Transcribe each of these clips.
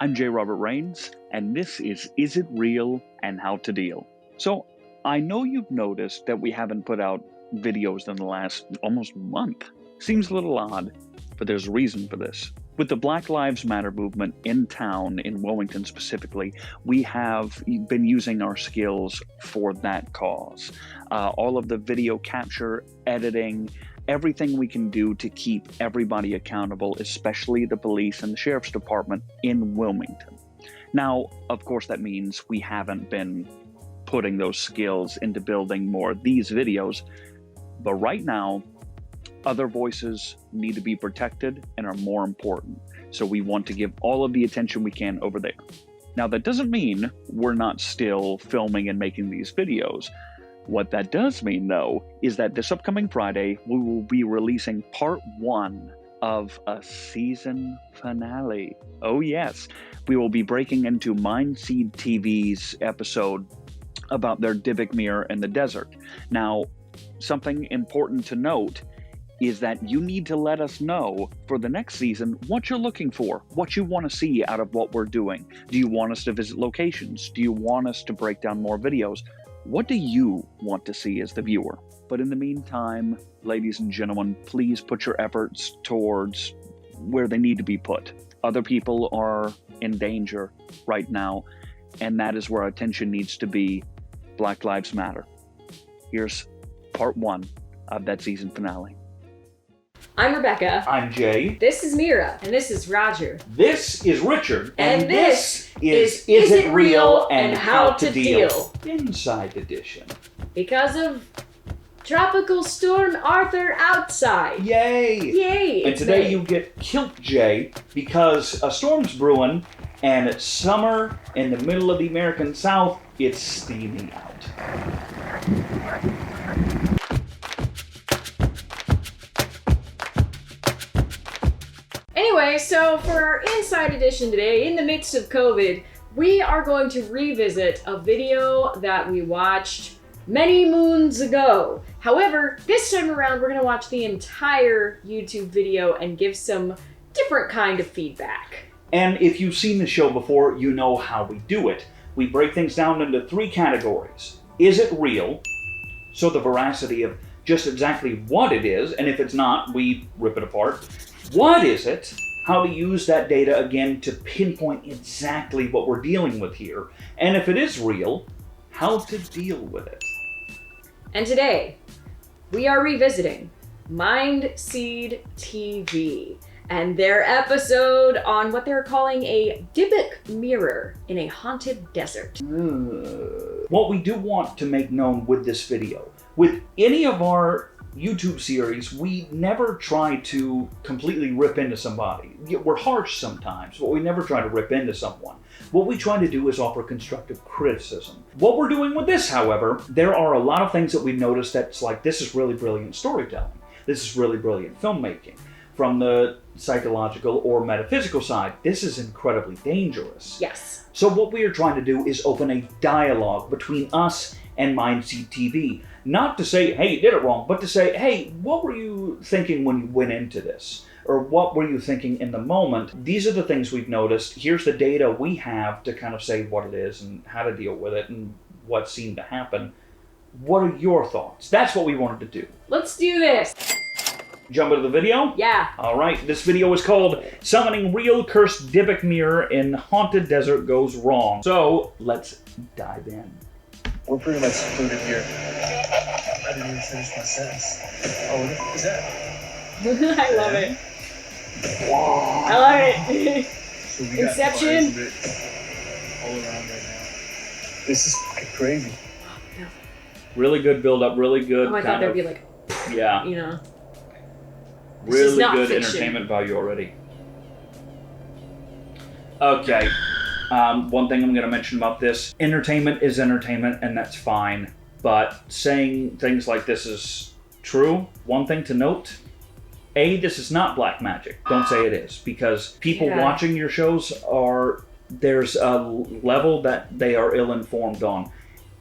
I'm J. Robert Rains, and this is It Real and How to Deal? So, I know you've noticed that we haven't put out videos in the last almost month. Seems a little odd, but there's a reason for this. With the Black Lives Matter movement in town, in Wilmington specifically, we have been using our skills for that cause. All of the video capture, editing, everything we can do to keep everybody accountable, especially the police and the sheriff's department in Wilmington. Now, of course, that means we haven't been putting those skills into building more of these videos, but right now, other voices need to be protected and are more important. So we want to give all of the attention we can over there. Now, that doesn't mean we're not still filming and making these videos. What that does mean, though, is that this upcoming Friday, we will be releasing part 1 of a season finale. Oh yes, we will be breaking into Mindseed TV's episode about their Dybbuk mirror in the desert. Now, something important to note is that you need to let us know for the next season what you're looking for, what you want to see out of what we're doing. Do you want us to visit locations? Do you want us to break down more videos? What do you want to see as the viewer? But in the meantime, ladies and gentlemen, please put your efforts towards where they need to be put. Other people are in danger right now, and that is where our attention needs to be. Black Lives Matter. Here's part 1 of that season finale. I'm Rebekah. I'm Jay. This is Mira. And this is Roger. This is Richard. And this is It Real and How to Deal? Inside Edition. Because of Tropical Storm Arthur outside. Yay! Yay! And today you get Kilt Jay because a storm's brewing and it's summer in the middle of the American South. It's steaming out. Anyway, so for our Inside Edition today, in the midst of COVID, we are going to revisit a video that we watched many moons ago. However, this time around, we're going to watch the entire YouTube video and give some different kind of feedback. And if you've seen the show before, you know how we do it. We break things down into 3 categories. Is it real? So the veracity of just exactly what it is, and if it's not, we rip it apart. What is it? How to use that data again to pinpoint exactly what we're dealing with here. And if it is real, how to deal with it. And today, we are revisiting Mindseed TV and their episode on what they're calling a Dybbuk mirror in a haunted desert. What we do want to make known with this video, with any of our YouTube series, we never try to completely rip into somebody. We're harsh sometimes, but we never try to rip into someone. What we try to do is offer constructive criticism. What we're doing with this, however, there are a lot of things that we've noticed that's like, this is really brilliant storytelling. This is really brilliant filmmaking. From the psychological or metaphysical side, this is incredibly dangerous. Yes. So what we are trying to do is open a dialogue between us and Mindseed TV. Not to say, hey, you did it wrong, but to say, hey, what were you thinking when you went into this? Or what were you thinking in the moment? These are the things we've noticed. Here's the data we have to kind of say what it is and how to deal with it and what seemed to happen. What are your thoughts? That's what we wanted to do. Let's do this. Jump into the video? Yeah. All right, this video is called Summoning Real Cursed Dybbuk Mirror in Haunted Desert Goes Wrong. So, let's dive in. We're pretty much secluded here. I didn't even finish my sentence. Oh, what the f*** is that? I love it. I love it. So we got Inception. fires of it all around right now. This is fucking crazy. Really good build-up, really good. Oh, I thought there'd be like, yeah, you know. This is really not good fiction. entertainment value already. Okay. One thing I'm going to mention about this, entertainment is entertainment, and that's fine. But saying things like this is true, one thing to note, A, this is not black magic. Don't say it is, because people watching your shows there's a level that they are ill-informed on.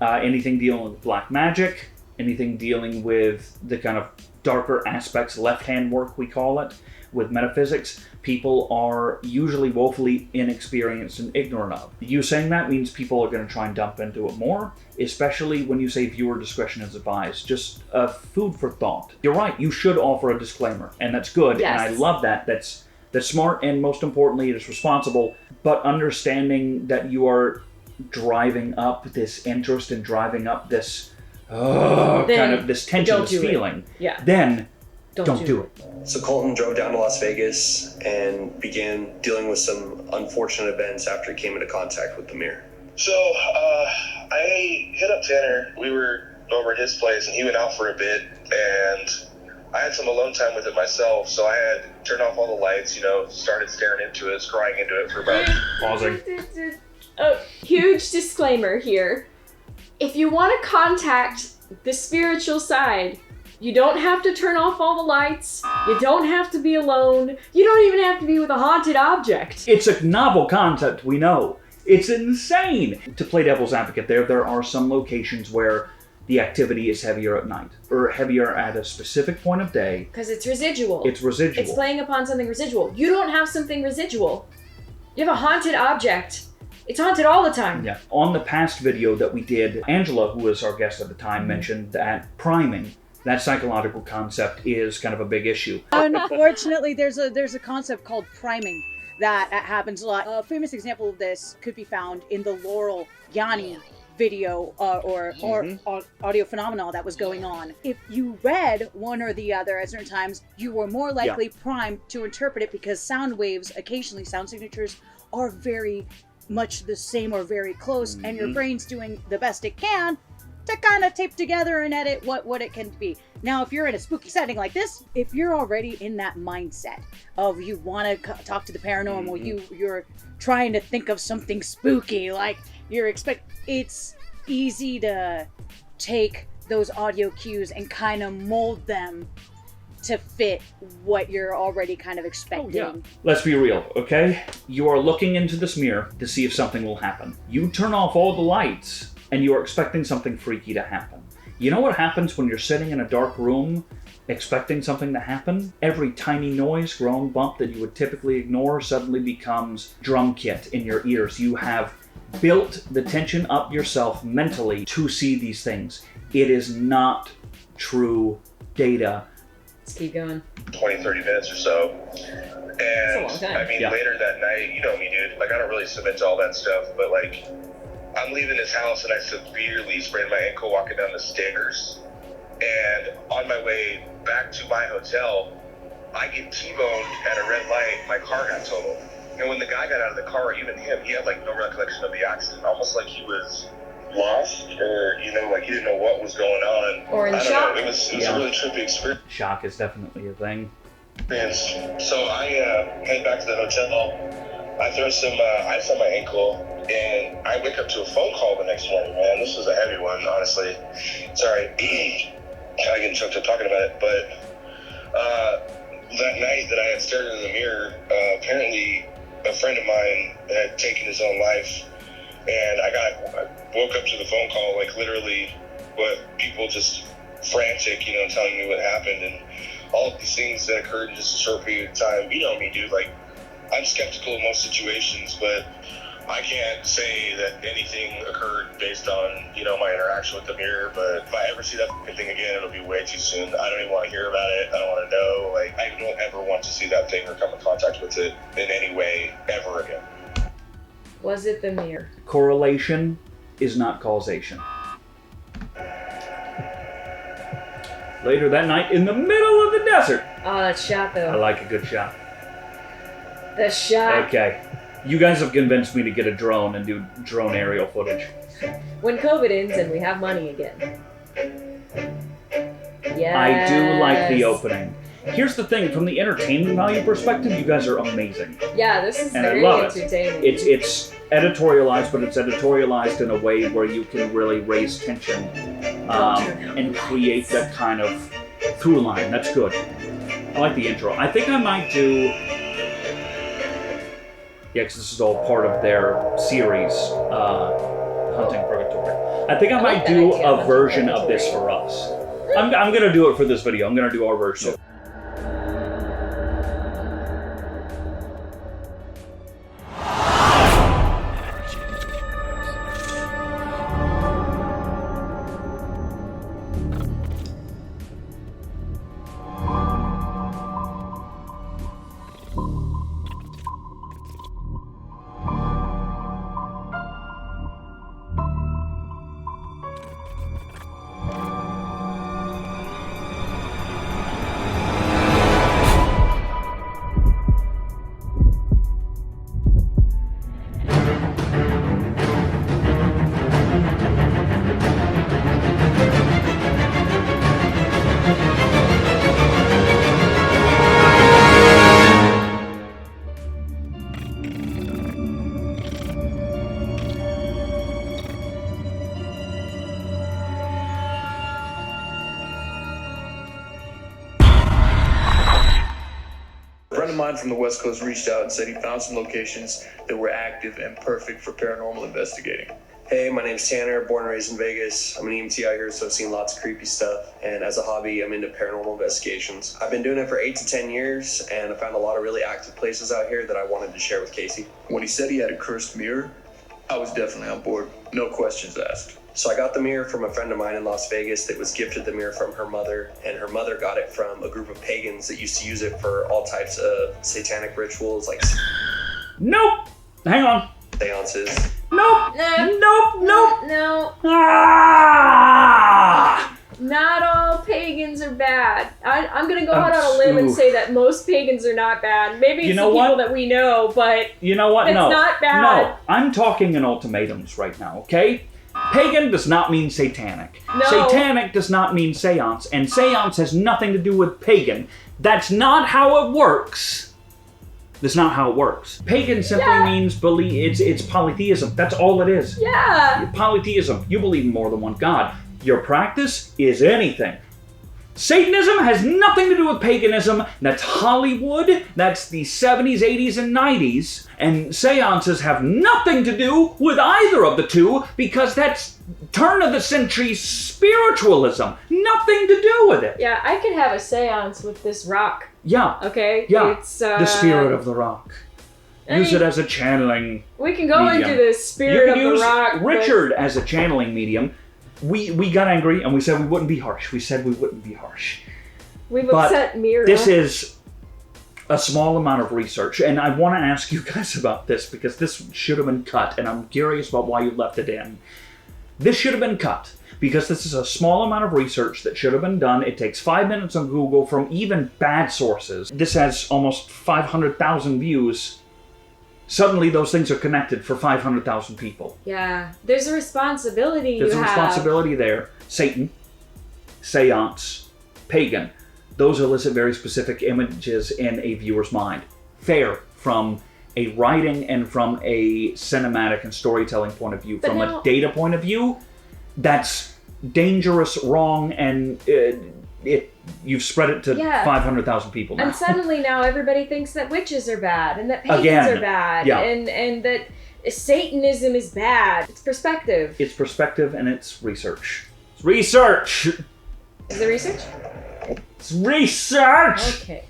Anything dealing with black magic, anything dealing with the kind of darker aspects, left-hand work we call it, with metaphysics, people are usually woefully inexperienced and ignorant of. You saying that means people are going to try and dump into it more, especially when you say viewer discretion is advised. Just food for thought. You're right, you should offer a disclaimer, and that's good, Yes. and I love that. That's smart, and most importantly, it is responsible, but understanding that you are driving up this interest and driving up this kind of this tension, this feeling, then don't do it. So Colton drove down to Las Vegas and began dealing with some unfortunate events after he came into contact with the mirror. So I hit up Tanner. We were over at his place, and he went out for a bit, and I had some alone time with it myself, so I had turned off all the lights, started staring into it, scrying into it for about... Pausing. Huge disclaimer here. If you want to contact the spiritual side, you don't have to turn off all the lights. You don't have to be alone. You don't even have to be with a haunted object. It's a novel concept, we know. It's insane. To play devil's advocate there are some locations where the activity is heavier at night, or heavier at a specific point of day. Because it's residual. It's residual. It's playing upon something residual. You don't have something residual. You have a haunted object. It's haunted all the time. Yeah. On the past video that we did, Angela, who was our guest at the time, mentioned that priming, that psychological concept, is kind of a big issue. Unfortunately, there's a concept called priming that happens a lot. A famous example of this could be found in the Laurel Yanni video or audio phenomena that was going on. If you read one or the other at certain times, you were more likely primed to interpret it, because sound waves, occasionally sound signatures, are very much the same or very close, and your brain's doing the best it can to kind of tape together and edit what it can be. Now, if you're in a spooky setting like this, if you're already in that mindset of you want to talk to the paranormal, you're trying to think of something spooky, like it's easy to take those audio cues and kind of mold them to fit what you're already kind of expecting. Let's be real, okay? You are looking into this mirror to see if something will happen. You turn off all the lights, and you are expecting something freaky to happen. You know what happens when you're sitting in a dark room expecting something to happen? Every tiny noise, groan, bump that you would typically ignore suddenly becomes drum kit in your ears. You have built the tension up yourself mentally to see these things. It is not true data. Let's keep going. 20, 30 minutes or so. And That's a long time. I mean, later that night, you know me, dude. Like, I don't really submit to all that stuff, but like, I'm leaving his house and I severely sprained my ankle walking down the stairs. And on my way back to my hotel, I get T-boned at a red light. My car got totaled. And when the guy got out of the car, even him, he had like no recollection of the accident, almost like he was lost, or like he didn't know what was going on. Or in shock. It was a really trippy experience. Shock is definitely a thing. So I head back to the hotel. I throw some ice on my ankle, and I wake up to a phone call the next morning, man. This was a heavy one, honestly. Sorry. Kind of getting choked up talking about it, but that night that I had stared in the mirror, apparently a friend of mine had taken his own life, and I woke up to the phone call, like literally what people just frantic, telling me what happened, and all of these things that occurred in just a short period of time. You know me, dude, like, I'm skeptical in most situations, but I can't say that anything occurred based on, my interaction with the mirror. But if I ever see that thing again, it'll be way too soon. I don't even want to hear about it. I don't want to know. Like, I don't ever want to see that thing or come in contact with it in any way ever again. Was it the mirror? Correlation is not causation. Later that night in the middle of the desert. Oh, that shot though. I like a good shot. The shot. Okay. You guys have convinced me to get a drone and do drone aerial footage. When COVID ends and we have money again. Yes. I do like the opening. Here's the thing, from the entertainment value perspective, you guys are amazing. Yeah, this is And very I love entertaining. It's editorialized, but it's editorialized in a way where you can really raise tension and create that kind of through line. That's good. I like the intro. I think I might do... Yeah, because this is all part of their series, Hunting Purgatory. I think I might like that do idea a of version of inventory. this for us. I'm gonna do it for this video. I'm gonna do our version. A friend of mine from the West Coast reached out and said he found some locations that were active and perfect for paranormal investigating. Hey, my name's Tanner, born and raised in Vegas. I'm an EMT out here, so I've seen lots of creepy stuff. And as a hobby, I'm into paranormal investigations. I've been doing it for 8 to 10 years, and I found a lot of really active places out here that I wanted to share with Casey. When he said he had a cursed mirror, I was definitely on board. No questions asked. So I got the mirror from a friend of mine in Las Vegas that was gifted the mirror from her mother, and her mother got it from a group of pagans that used to use it for all types of satanic rituals like Nope. Hang on. seances. Nope. Nope. Nope. No, Ah! not all pagans are bad. I'm gonna go out on a limb and Oof. say that most pagans are not bad. Maybe it's You know the people what? that we know, but You know what? It's No. not bad. No. I'm talking in ultimatums right now, okay? Pagan does not mean satanic. No. Satanic does not mean seance. And seance has nothing to do with pagan. That's not how it works. That's not how it works. Pagan simply means believe. It's polytheism. That's all it is. yeah. Polytheism. You believe in more than one god. Your practice is anything. Satanism has nothing to do with paganism. That's Hollywood. That's the 70s, 80s, and 90s. And seances have nothing to do with either of the two because that's turn of the century spiritualism. Nothing to do with it. Yeah, I could have a seance with this rock, Yeah. okay? Yeah. It's, The spirit of the rock. Use it as a channeling. We can go medium. into the spirit You of can the use rock. but- Richard as a channeling medium. We got angry and we said we wouldn't be harsh. We said we wouldn't be harsh. We've But upset Mira. This is a small amount of research, and I want to ask you guys about this because this should have been cut, and I'm curious about why you left it in. This should have been cut because this is a small amount of research that should have been done. It takes 5 minutes on Google from even bad sources. This has almost 500,000 views. Suddenly those things are connected for 500,000 people. Yeah, there's a responsibility There's you a have. responsibility there. Satan, seance, pagan. Those elicit very specific images in a viewer's mind. Fair from a writing and from a cinematic and storytelling point of view. But From now- a data point of view, that's dangerous, wrong, and you've spread it to Yeah. 500,000 people now. And suddenly now everybody thinks that witches are bad and that pagans Again, are bad yeah. and that Satanism is bad. It's perspective. It's perspective and it's research. It's research! Is it research? It's research! Okay.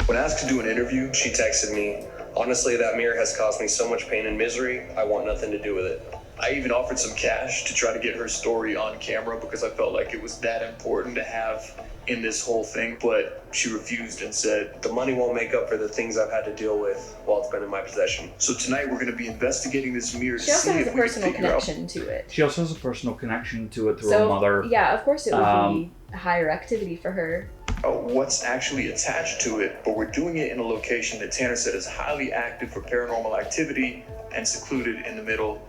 When asked to do an interview, she texted me, "Honestly, that mirror has caused me so much pain and misery, I want nothing to do with it." I even offered some cash to try to get her story on camera because I felt like it was that important to have in this whole thing, but she refused and said, The money won't make up for the things I've had to deal with while it's been in my possession. so tonight we're going to be investigating this mirror to She also see has if a we can personal figure out connection to it. She also has a personal connection to it through So, her mother. yeah, of course it would be higher activity for her. what's actually attached to it, but we're doing it in a location that Tanner said is highly active for paranormal activity and secluded in the middle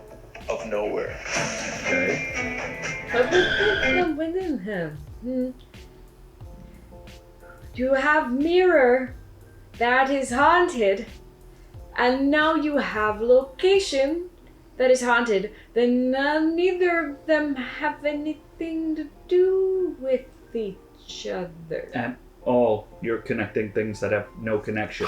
of nowhere. You have mirror that is haunted, and now you have location that is haunted. Then neither of them have anything to do with each other. At all, you're connecting things that have no connection.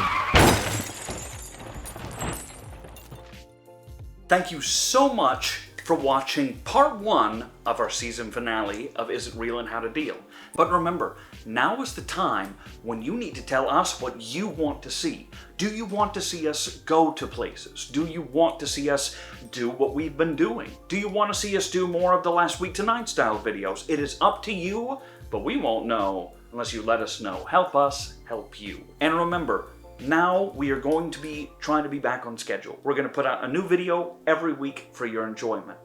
Thank you so much for watching part 1 of our season finale of Is It Real and How to Deal. But remember, now is the time when you need to tell us what you want to see. Do you want to see us go to places? Do you want to see us do what we've been doing? Do you want to see us do more of the Last Week Tonight style videos? It is up to you, but we won't know unless you let us know. Help us help you. And remember, now we are going to be trying to be back on schedule. We're going to put out a new video every week for your enjoyment.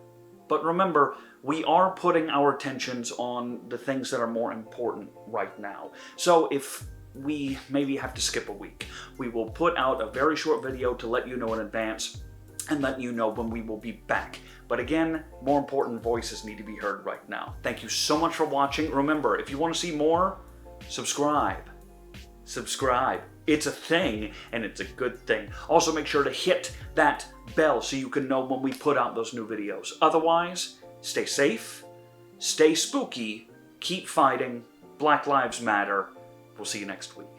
But remember, we are putting our attentions on the things that are more important right now. So if we maybe have to skip a week, we will put out a very short video to let you know in advance and let you know when we will be back. But again, more important voices need to be heard right now. Thank you so much for watching. Remember, if you want to see more, subscribe. Subscribe. It's a thing, and it's a good thing. Also, make sure to hit that bell so you can know when we put out those new videos. Otherwise, stay safe, stay spooky, keep fighting, Black Lives Matter. We'll see you next week.